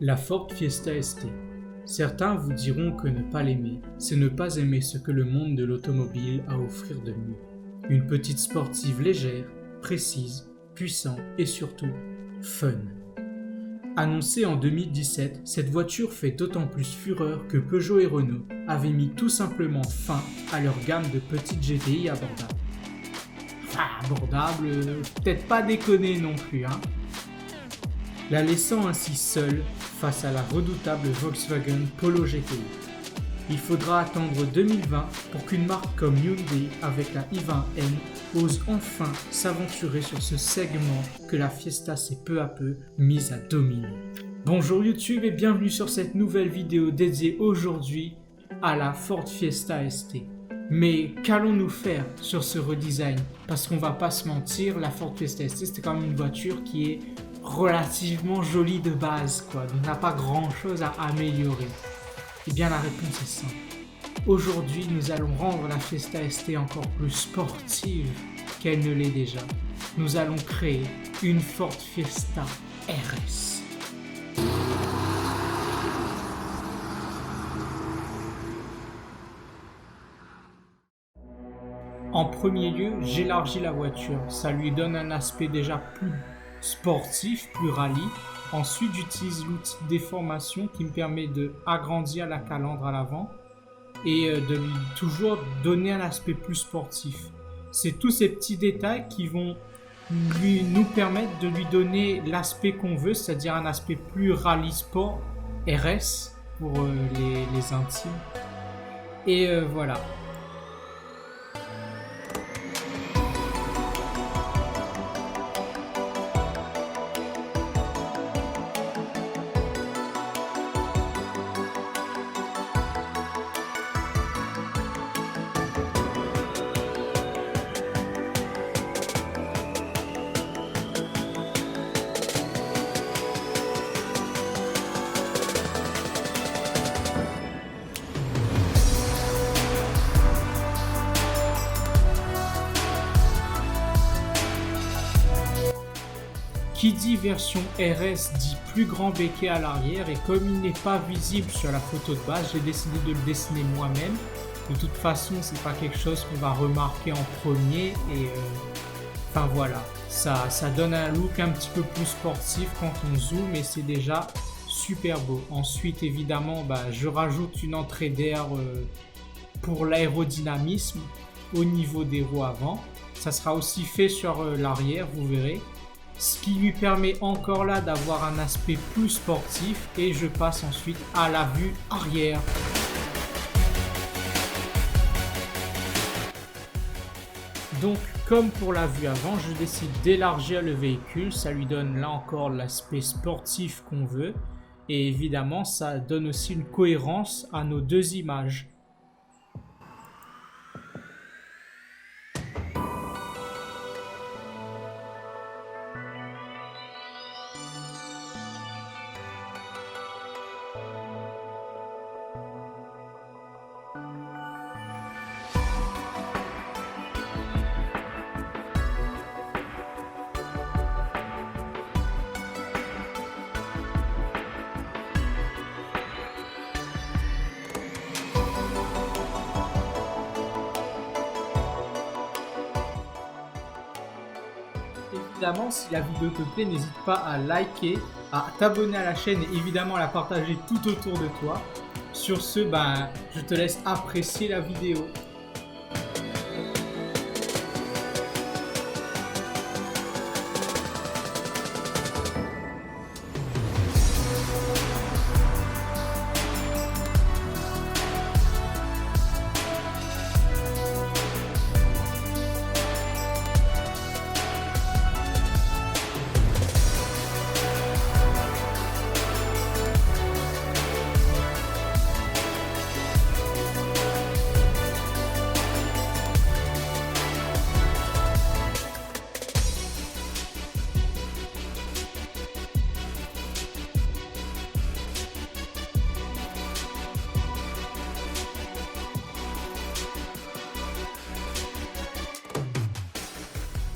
La Ford Fiesta ST. Certains vous diront que ne pas l'aimer, c'est ne pas aimer ce que le monde de l'automobile a à offrir de mieux. Une petite sportive légère, précise, puissante et surtout fun. Annoncée en 2017, cette voiture fait d'autant plus fureur que Peugeot et Renault avaient mis tout simplement fin à leur gamme de petites GTI abordables. Enfin, abordable, peut-être pas déconner non plus, hein. La laissant ainsi seule face à la redoutable Volkswagen Polo GTI. Il faudra attendre 2020 pour qu'une marque comme Hyundai avec la i20N ose enfin s'aventurer sur ce segment que la Fiesta s'est peu à peu mise à dominer. Bonjour YouTube et bienvenue sur cette nouvelle vidéo dédiée aujourd'hui à la Ford Fiesta ST. Mais qu'allons-nous faire sur ce redesign? Parce qu'on va pas se mentir, la Ford Fiesta ST c'était quand même une voiture qui est relativement jolie de base, quoi. Donc n'a pas grand chose à améliorer. Eh bien la réponse est simple. Aujourd'hui nous allons rendre la Fiesta ST encore plus sportive qu'elle ne l'est déjà. Nous allons créer une Ford Fiesta RS. En premier lieu, j'élargis la voiture. Ça lui donne un aspect déjà plus sportif, plus rallye. Ensuite, j'utilise l'outil de déformation qui me permet d'agrandir la calandre à l'avant et de lui toujours donner un aspect plus sportif. C'est tous ces petits détails qui vont nous permettre de lui donner l'aspect qu'on veut, c'est-à-dire un aspect plus rallye sport, RS pour les intimes. Et voilà. Qui dit version RS dit plus grand béquet à l'arrière et comme il n'est pas visible sur la photo de base, j'ai décidé de le dessiner moi-même. De toute façon, c'est pas quelque chose qu'on va remarquer en premier et enfin voilà, ça donne un look un petit peu plus sportif quand on zoome et c'est déjà super beau. Ensuite, évidemment, je rajoute une entrée d'air pour l'aérodynamisme au niveau des roues avant. Ça sera aussi fait sur l'arrière, vous verrez. Ce qui lui permet encore là d'avoir un aspect plus sportif et je passe ensuite à la vue arrière. Donc comme pour la vue avant, je décide d'élargir le véhicule, ça lui donne là encore l'aspect sportif qu'on veut et évidemment ça donne aussi une cohérence à nos deux images. Évidemment, si la vidéo te plaît, n'hésite pas à liker, à t'abonner à la chaîne et évidemment à la partager tout autour de toi. Sur ce, je te laisse apprécier la vidéo.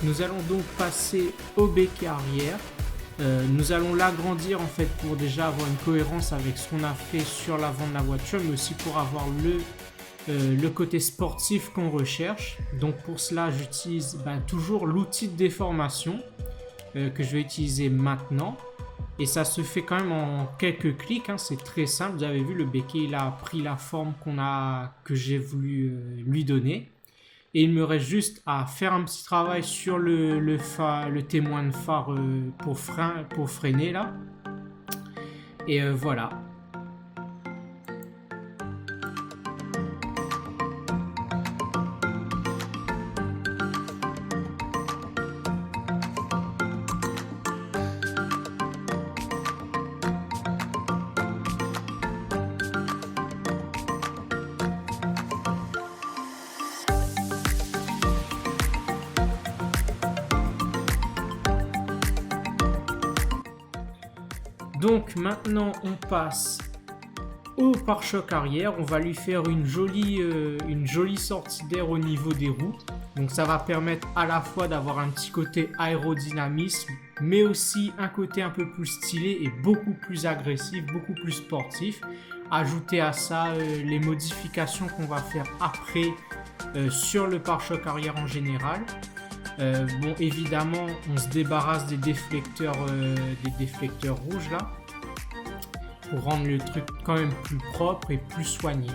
Nous allons donc passer au béquet arrière Nous allons l'agrandir en fait pour déjà avoir une cohérence avec ce qu'on a fait sur l'avant de la voiture, mais aussi pour avoir le côté sportif qu'on recherche. Donc pour cela, j'utilise toujours l'outil de déformation que je vais utiliser maintenant. Et ça se fait quand même en quelques clics, hein. C'est très simple. Vous avez vu, le béquet il a pris la forme que j'ai voulu lui donner. Et il me reste juste à faire un petit travail sur le témoin de phare pour freiner là. Et voilà. Donc maintenant on passe au pare-choc arrière. On va lui faire une jolie sortie d'air au niveau des roues. Donc ça va permettre à la fois d'avoir un petit côté aérodynamisme, mais aussi un côté un peu plus stylé et beaucoup plus agressif, beaucoup plus sportif. Ajouter à ça les modifications qu'on va faire après sur le pare-choc arrière en général. Bon, évidemment, on se débarrasse des déflecteurs rouges là, pour rendre le truc quand même plus propre et plus soigné.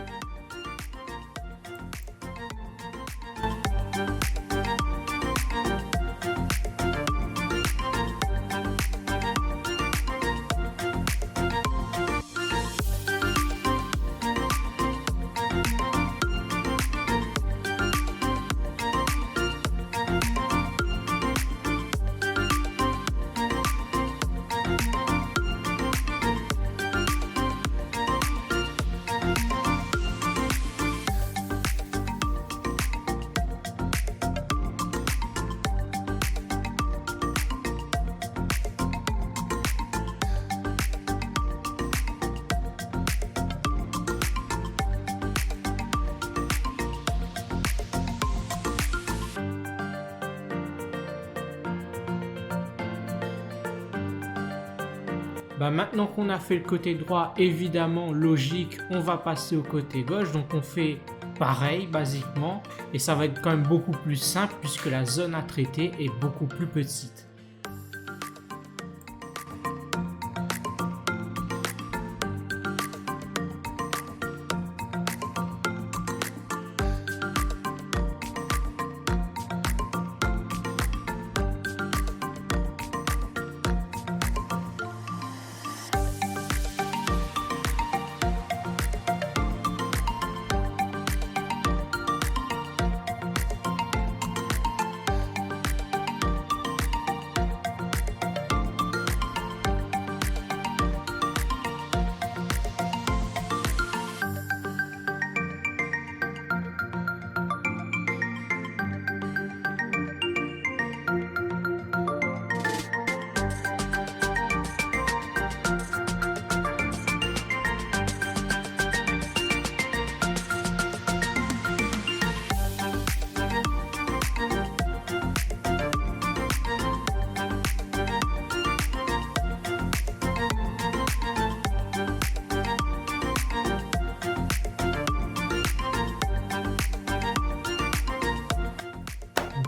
Maintenant qu'on a fait le côté droit, évidemment, logique, on va passer au côté gauche. Donc on fait pareil, basiquement. Et ça va être quand même beaucoup plus simple puisque la zone à traiter est beaucoup plus petite.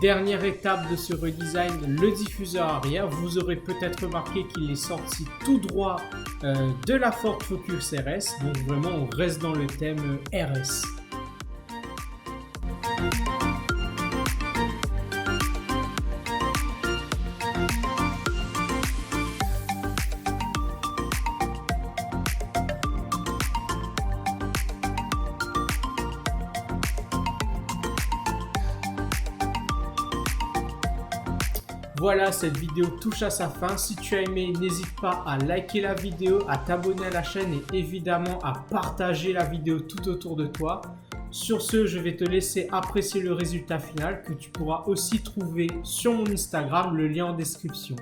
Dernière étape de ce redesign, le diffuseur arrière. Vous aurez peut-être remarqué qu'il est sorti tout droit de la Ford Focus RS. Donc vraiment, on reste dans le thème RS. Voilà, cette vidéo touche à sa fin. Si tu as aimé, n'hésite pas à liker la vidéo, à t'abonner à la chaîne et évidemment à partager la vidéo tout autour de toi. Sur ce, je vais te laisser apprécier le résultat final que tu pourras aussi trouver sur mon Instagram, le lien en description.